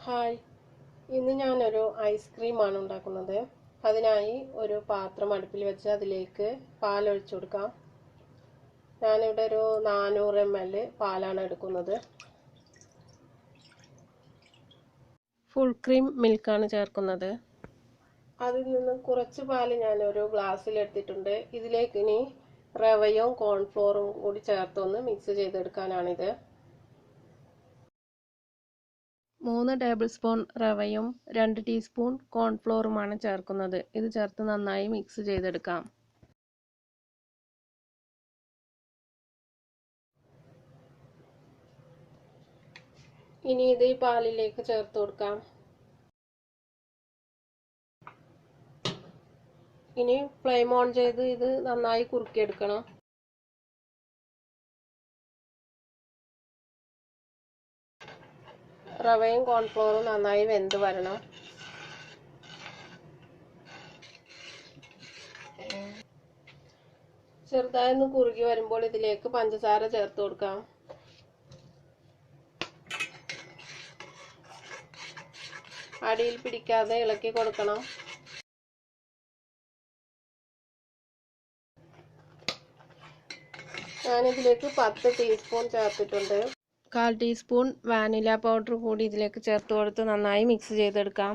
Hi, ഇന്ന് ഞാനൊരു ഐസ്ക്രീമാണ് ഉണ്ടാക്കുന്നത്. അതിനായി ഒരു പാത്രം അടുപ്പിൽ വെച്ച് അതിലേക്ക് പാൽ ഒഴിച്ചു കൊടുക്കാം. ഞാനിവിടെ ഒരു 400 ml പാലാണ് എടുക്കുന്നത്. ഫുൾ ക്രീം മിൽക്കാണ് ചേർക്കുന്നത്. അതിൽ നിന്ന് കുറച്ച് പാല് ഞാനൊരു ഗ്ലാസ്സിൽ എടുത്തിട്ടുണ്ട്. ഇതിലേക്ക് ഇനി റവയും കോൺഫ്ലോറും കൂടി ചേർത്തൊന്ന് മിക്സ് ചെയ്തെടുക്കാനാണിത്. 3 ടേബിൾ സ്പൂൺ റവയും 2 ടീസ്പൂൺ കോൺഫ്ലോറുമാണ് ചേർക്കുന്നത്. ഇത് ചേർത്ത് നന്നായി മിക്സ് ചെയ്തെടുക്കാം. ഇനി ഇത് ഈ പാലിലേക്ക് ചേർത്ത് കൊടുക്കാം. ഇനി ഫ്ലെയിം ഓൺ ചെയ്ത് ഇത് നന്നായി കുറുക്കിയെടുക്കണം. റവയും കോൺഫ്ലോറും നന്നായി വെന്ത് വരണം. ചെറുതായി ഒന്ന് കുറുകി വരുമ്പോൾ ഇതിലേക്ക് പഞ്ചസാര ചേർത്ത് കൊടുക്കാം. അടിയിൽ പിടിക്കാതെ ഇളക്കി കൊടുക്കണം. ഞാനിതിലേക്ക് 10 ടീസ്പൂൺ ചേർത്തിട്ടുണ്ട്. 1/4 ടീസ്പൂൺ വാനില പൗഡർ കൂടി ഇതിലേക്ക് ചേർത്ത് കൊടുത്ത് നന്നായി മിക്സ് ചെയ്തെടുക്കാം.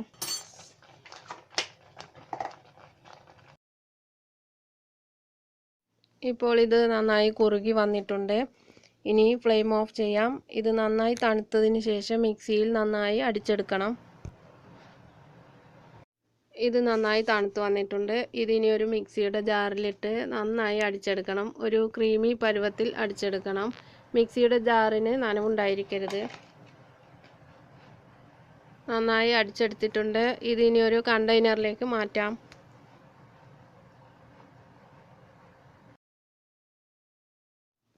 ഇപ്പോൾ ഇത് നന്നായി കുറുകി വന്നിട്ടുണ്ട്. ഇനി ഫ്ലെയിം ഓഫ് ചെയ്യാം. ഇത് നന്നായി തണുത്തതിന് ശേഷം മിക്സിയിൽ നന്നായി അടിച്ചെടുക്കണം. ഇത് നന്നായി തണുത്ത് വന്നിട്ടുണ്ട്. ഇതിനി ഒരു മിക്സിയുടെ ജാറിലിട്ട് നന്നായി അടിച്ചെടുക്കണം. ഒരു ക്രീമി പരുവത്തിൽ അടിച്ചെടുക്കണം. മിക്സിയുടെ ജാറിന് നനവുണ്ടായിരിക്കരുത്. നന്നായി അടിച്ചെടുത്തിട്ടുണ്ട്. ഇതിനി ഒരു കണ്ടെയ്നറിലേക്ക് മാറ്റാം.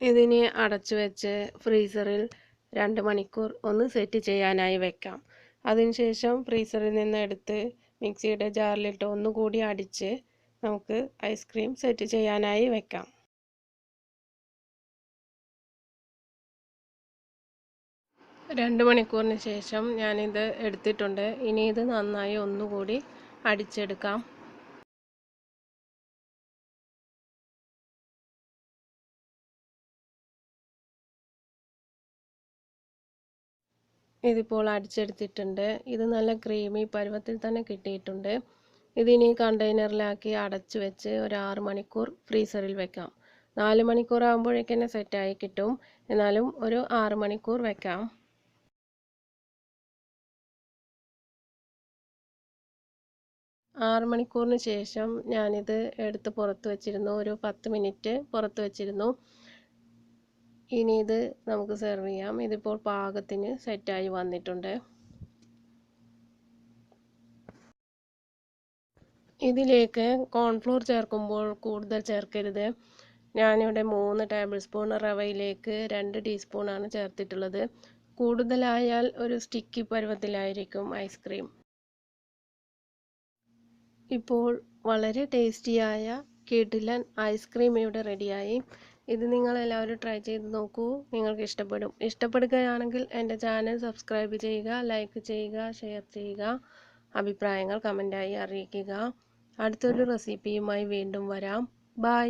ഇതിനെ അടച്ചു വെച്ച് ഫ്രീസറിൽ 2 മണിക്കൂർ ഒന്ന് സെറ്റ് ചെയ്യാനായി വെക്കാം. അതിനുശേഷം ഫ്രീസറിൽ നിന്ന് എടുത്ത് മിക്സിയുടെ ജാറിലിട്ട് ഒന്നുകൂടി അടിച്ച് നമുക്ക് ഐസ്ക്രീം സെറ്റ് ചെയ്യാനായി വെക്കാം. 2 മണിക്കൂറിന് ശേഷം ഞാനിത് എടുത്തിട്ടുണ്ട്. ഇനി ഇത് നന്നായി ഒന്നുകൂടി അടിച്ചെടുക്കാം. ഇതിപ്പോൾ അടിച്ചെടുത്തിട്ടുണ്ട്. ഇത് നല്ല ക്രീമി പരുവത്തിൽ തന്നെ കിട്ടിയിട്ടുണ്ട്. ഇതിനി കണ്ടെയ്നറിലാക്കി അടച്ചു വെച്ച് ഒരു 6 മണിക്കൂർ ഫ്രീസറിൽ വെക്കാം. 4 മണിക്കൂർ ആകുമ്പോഴേക്കന്നെ സെറ്റായി കിട്ടും. എന്നാലും ഒരു 6 മണിക്കൂർ വെക്കാം. 6 മണിക്കൂറിന് ശേഷം ഞാനിത് എടുത്ത് പുറത്ത് വെച്ചിരുന്നു. ഒരു 10 മിനിറ്റ് പുറത്ത് വെച്ചിരുന്നു. ഇനി ഇത് നമുക്ക് സെർവ് ചെയ്യാം. ഇതിപ്പോൾ പാകത്തിന് സെറ്റായി വന്നിട്ടുണ്ട്. ഇതിലേക്ക് കോൺഫ്ലോർ ചേർക്കുമ്പോൾ കൂടുതൽ ചേർക്കരുത്. ഞാനിവിടെ 3 ടേബിൾ സ്പൂൺ റവയിലേക്ക് 2 ടീസ്പൂണാണ് ചേർത്തിട്ടുള്ളത്. കൂടുതലായാൽ ഒരു സ്റ്റിക്കി പരുവത്തിലായിരിക്കും ഐസ്ക്രീം. ഇപ്പോൾ വളരെ ടേസ്റ്റിയായ കിഡിലൻ ഐസ്ക്രീം ഇവിടെ റെഡിയായി. ഇത് നിങ്ങളെല്ലാവരും ട്രൈ ചെയ്ത് നോക്കൂ. നിങ്ങൾക്ക് ഇഷ്ടപ്പെടും. ഇഷ്ടപ്പെടുകയാണെങ്കിൽ എൻ്റെ ചാനൽ സബ്സ്ക്രൈബ് ചെയ്യുക, ലൈക്ക് ചെയ്യുക, ഷെയർ ചെയ്യുക. അഭിപ്രായങ്ങൾ കമൻ്റായി അറിയിക്കുക. അടുത്തൊരു റെസിപ്പിയുമായി വീണ്ടും വരാം. ബൈ.